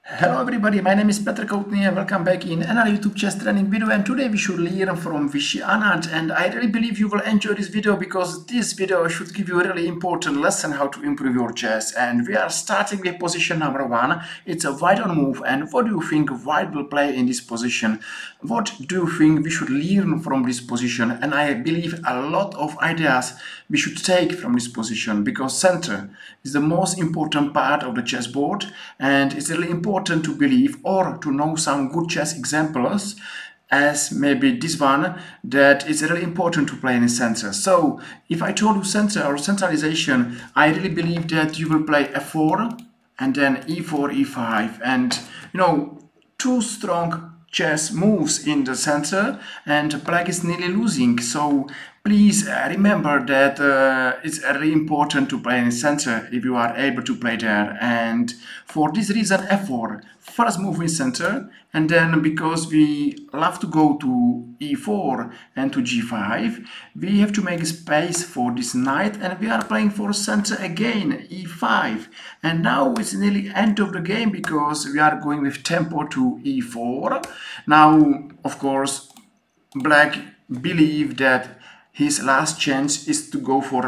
Hello everybody, my name is Petr Koutny and welcome back in another YouTube chess training video, and today we should learn from Vishy Anand, and I really believe you will enjoy this video because this video should give you a really important lesson how to improve your chess. And we are starting with position number 1. It's a white on move, and what do you think white will play in this position? What do you think we should learn from this position? And I believe a lot of ideas we should take from this position because center is the most important part of the chessboard, and it's really important to believe or to know some good chess examples as maybe this one, that is really important to play in the center. So if I told you center or centralization, I really believe that you will play f4 and then e4, e5, and two strong chess moves in the center, and black is nearly losing. So please remember that it's really important to play in the center if you are able to play there. And for this reason, f4, first move in center, and then because we love to go to e4 and to g5, we have to make space for this knight, and we are playing for center again, e5. And now it's nearly end of the game because we are going with tempo to e4. Now, of course, black believe that his last chance is to go for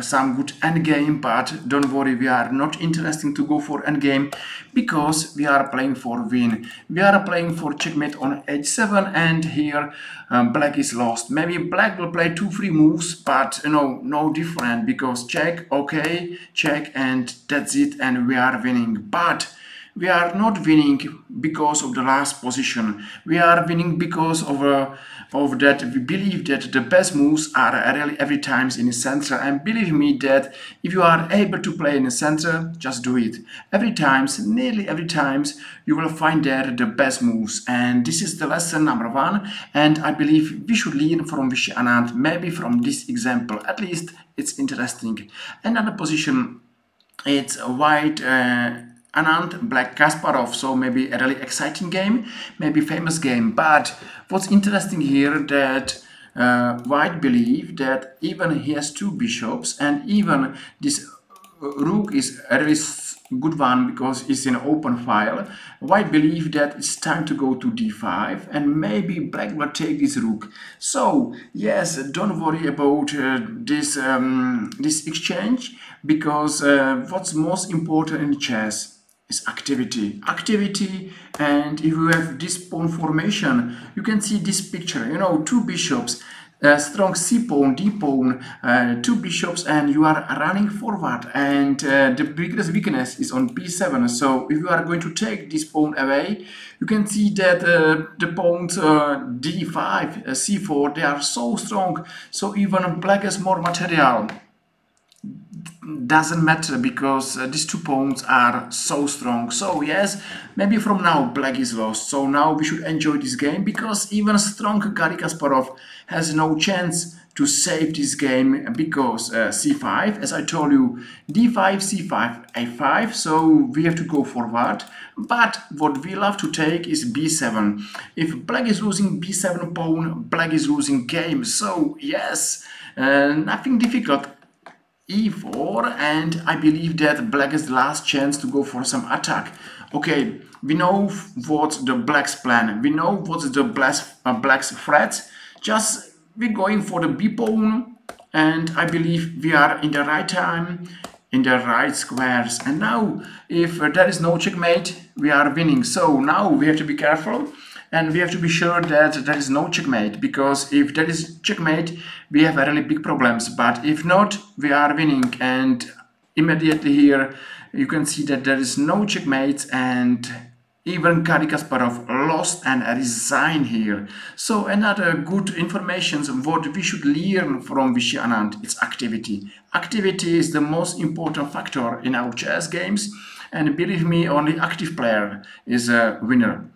some good endgame, but don't worry, we are not interested to go for endgame because we are playing for win. We are playing for checkmate on h7, and here black is lost. Maybe black will play 2-3 moves, but no different because check, okay, check, and that's it, and we are winning. But we are not winning because of the last position. We are winning because of that we believe that the best moves are really every time in the center. And believe me that if you are able to play in the center, just do it. Every time, nearly every time, you will find there the best moves. And this is the lesson number 1. And I believe we should learn from Vishy Anand, maybe from this example. At least it's interesting. Another position, it's white Anand, black Kasparov, so maybe a really exciting game, maybe famous game. But what's interesting here that white believe that even he has 2 bishops, and even this rook is a really good one because it's in open file. White believe that it's time to go to d5, and maybe black will take this rook. So yes, don't worry about this exchange, because what's most important in chess is activity. And if you have this pawn formation, you can see this picture, 2 bishops, strong c pawn, d pawn, 2 bishops, and you are running forward, and the biggest weakness is on b7. So if you are going to take this pawn away, you can see that the pawns d5, c4, they are so strong, so even black has more material. Doesn't matter because these 2 pawns are so strong. So yes, maybe from now black is lost. So now we should enjoy this game because even strong Garry Kasparov has no chance to save this game because c5, as I told you, d5, c5, a5, so we have to go forward. But what we love to take is b7. If black is losing b7 pawn, black is losing game. So yes, nothing difficult. e4, and I believe that black is the last chance to go for some attack. Okay, we know what's the black's plan, we know what's the black's threat. Just we're going for the b pawn, and I believe we are in the right time, in the right squares. And now if there is no checkmate, we are winning. So now we have to be careful, and we have to be sure that there is no checkmate, because if there is checkmate, we have really big problems. But if not, we are winning. And immediately here, you can see that there is no checkmate, and even Garry Kasparov lost and resigned here. So another good information of what we should learn from Vishy Anand, it's activity. Activity is the most important factor in our chess games, and believe me, only active player is a winner.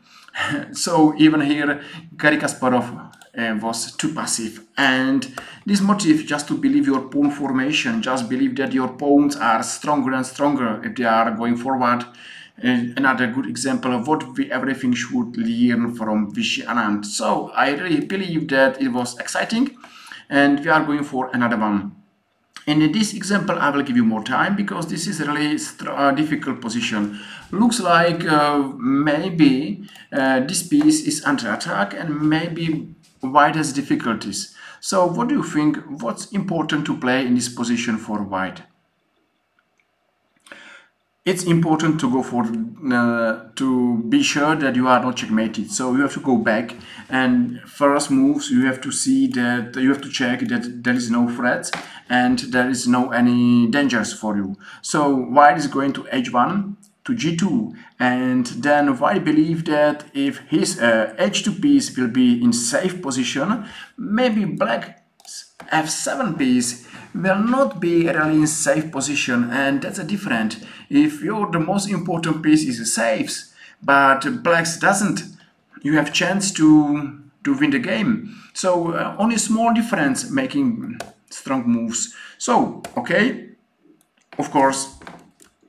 So even here, Garry Kasparov was too passive. And this motive, just to believe your pawn formation, just believe that your pawns are stronger and stronger if they are going forward. Another good example of what we everything should learn from Vishy Anand. So I really believe that it was exciting, and we are going for another one. In this example, I will give you more time because this is a really difficult position. Looks like maybe this piece is under attack and maybe white has difficulties. So what do you think? What's important to play in this position for white? It's important to go for to be sure that you are not checkmated. So you have to go back, and first moves you have to see that you have to check that there is no threats and there is no any dangers for you. So white is going to h1 to g2, and then white believe that if his h2 piece will be in safe position, maybe black's f7 piece will not be really in safe position, and that's a different. If the most important piece is safe, but blacks doesn't, you have chance to win the game. So only small difference making strong moves. So okay, of course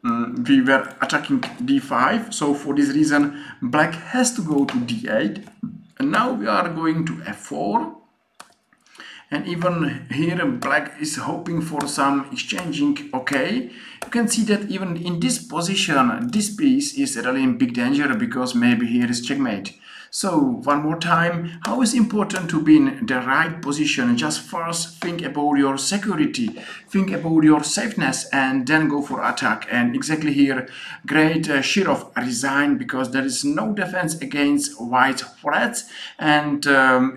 we were attacking d5, so for this reason black has to go to d8, and now we are going to f4. And even here black is hoping for some exchanging. Okay, you can see that even in this position this piece is really in big danger because maybe here is checkmate. So one more time, how is important to be in the right position? Just first think about your security, think about your safeness, and then go for attack. And exactly here, great Shirov resigned because there is no defense against white threats. And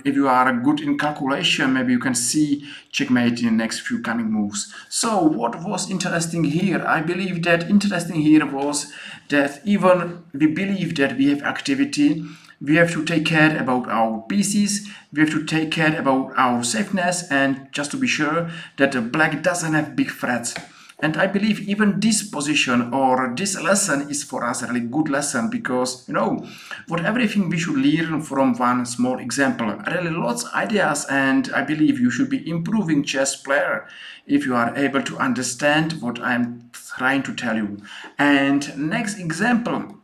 if you are good in calculation, maybe you can see checkmate in the next few coming moves. So what was interesting here? I believe that interesting here was that even we believe that we have activity, we have to take care about our pieces, we have to take care about our safeness, and just to be sure that the black doesn't have big threats. And I believe even this position or this lesson is for us a really good lesson, because you know what, everything we should learn from one small example. Really lots of ideas, and I believe you should be improving chess player if you are able to understand what I'm trying to tell you. And next example,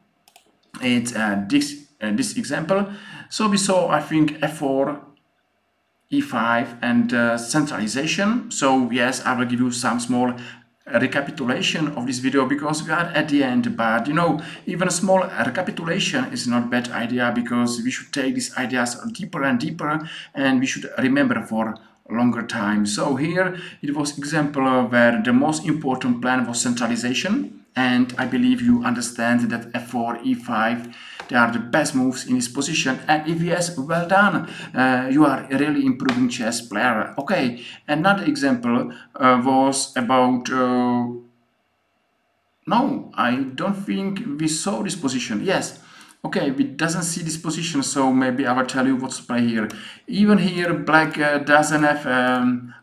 it's this example. So we saw, I think, f4, e5, and centralization. So yes, I will give you some small recapitulation of this video because we are at the end, but you know, even a small recapitulation is not bad idea, because we should take these ideas deeper and deeper, and we should remember for longer time. So here it was example where the most important plan was centralization, and I believe you understand that f4, e5, they are the best moves in this position. And if yes, well done, you are really improving chess player. Okay, another example was about no, I don't think we saw this position. Yes, okay, we doesn't see this position, so maybe I will tell you what's play here. Even here black doesn't have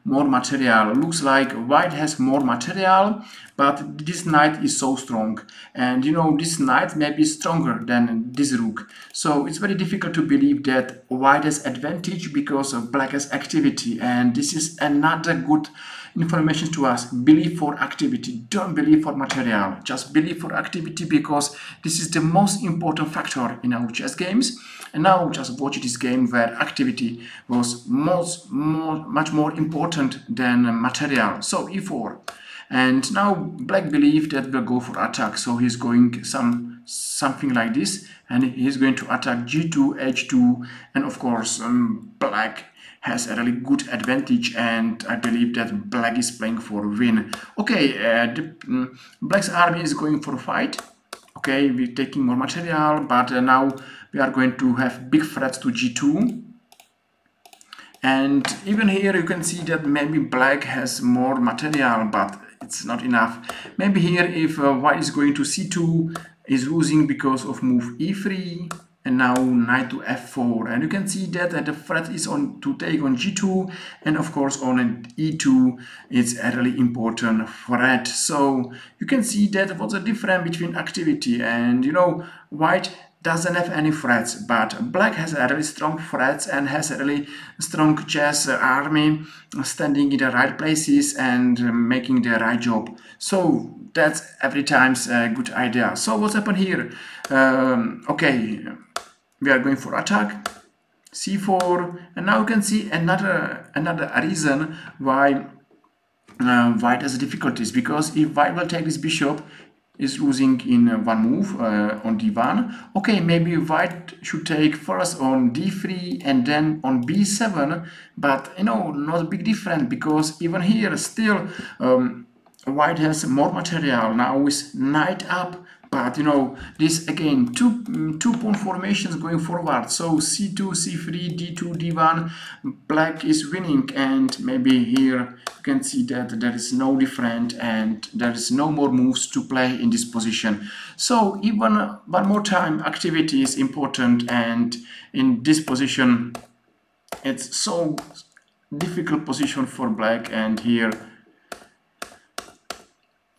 more material. Looks like white has more material, but this knight is so strong, and you know, this knight may be stronger than this rook. So it's very difficult to believe that white has advantage because of black has activity, and this is another good information to us. Believe for activity, don't believe for material, just believe for activity, because this is the most important factor in our chess games. And now just watch this game where activity was much more important than material. So e4, and now black believed that we'll go for attack, so he's going something like this, and he's going to attack g2, h2, and of course black has a really good advantage, and I believe that black is playing for win. Okay, black's army is going for a fight. Okay, we're taking more material, but now we are going to have big threats to g2. And even here you can see that maybe black has more material, but it's not enough. Maybe here if white is going to c2, is losing because of move e3, and now knight to f4, and you can see that the threat is on to take on g2, and of course on e2 it's a really important threat. So you can see that what's the difference between activity, and you know, white doesn't have any threats, but black has a really strong threats and has a really strong chess army standing in the right places and making the right job. So that's every time's a good idea. So what's happened here? Okay, we are going for attack, c4, and now you can see another reason why White has difficulties, because if White will take this bishop, is losing in one move on d1. Okay, maybe White should take first on d3 and then on b7, but you know, not a big difference, because even here still White has more material. Now with knight up, but you know, this again two pawn formations going forward. So c2, c3, d2, d1, black is winning, and maybe here you can see that there is no different and there is no more moves to play in this position. So even one more time, activity is important, and in this position it's so difficult position for black, and here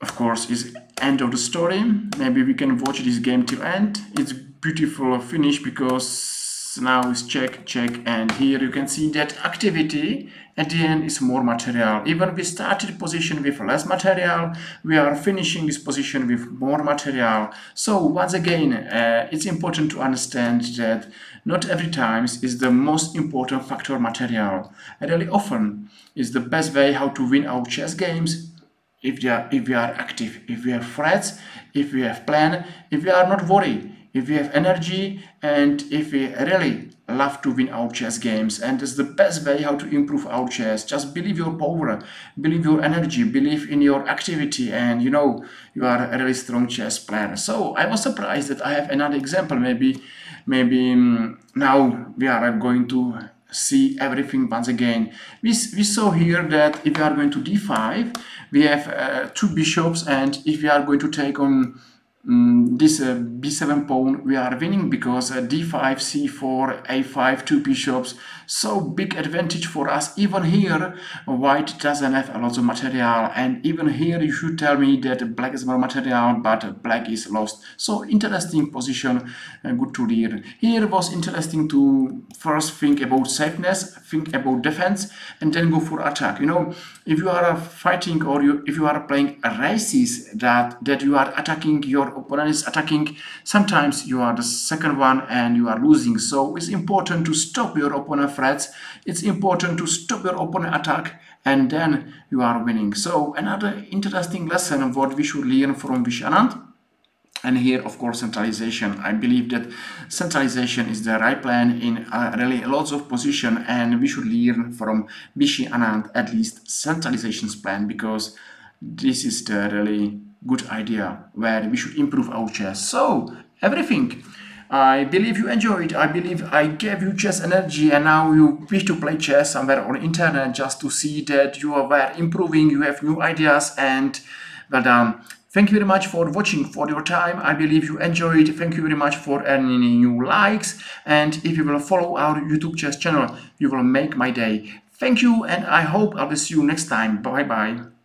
of course is end of the story. Maybe we can watch this game till end. It's beautiful finish, because now is check, and here you can see that activity at the end is more material. Even we started position with less material, we are finishing this position with more material. So once again, it's important to understand that not every time is the most important factor material. Really often is the best way how to win our chess games. If we are active, if we have threats, if we have plan, if we are not worried, if we have energy, and if we really love to win our chess games. And it's the best way how to improve our chess. Just believe your power, believe your energy, believe in your activity, and you know, you are a really strong chess player. So I was surprised that I have another example. Maybe now we are going to see everything once again. We saw here that if we are going to d5, we have two bishops, and if we are going to take on this b7 pawn, we are winning, because d5, c4, a5, two bishops, so big advantage for us. Even here White doesn't have a lot of material, and even here you should tell me that black is more material, but black is lost. So interesting position, good to learn. Here was interesting to first think about safeness, think about defense, and then go for attack. You know, if you are fighting, or if you are playing races that you are attacking, your opponent is attacking, sometimes you are the second one and you are losing. So it's important to stop your opponent threats, it's important to stop your opponent attack, and then you are winning. So another interesting lesson of what we should learn from Vishy Anand. And here, of course, centralization. I believe that centralization is the right plan in really lots of position, and we should learn from Vishy Anand at least centralization's plan, because this is the really good idea where we should improve our chess. So everything, I believe you enjoyed. I believe I gave you chess energy, and now you wish to play chess somewhere on internet just to see that you are improving, you have new ideas, and well done. Thank you very much for watching, for your time. I believe you enjoyed. Thank you very much for any new likes, and if you will follow our YouTube chess channel, you will make my day. Thank you, and I hope I will see you next time. Bye bye.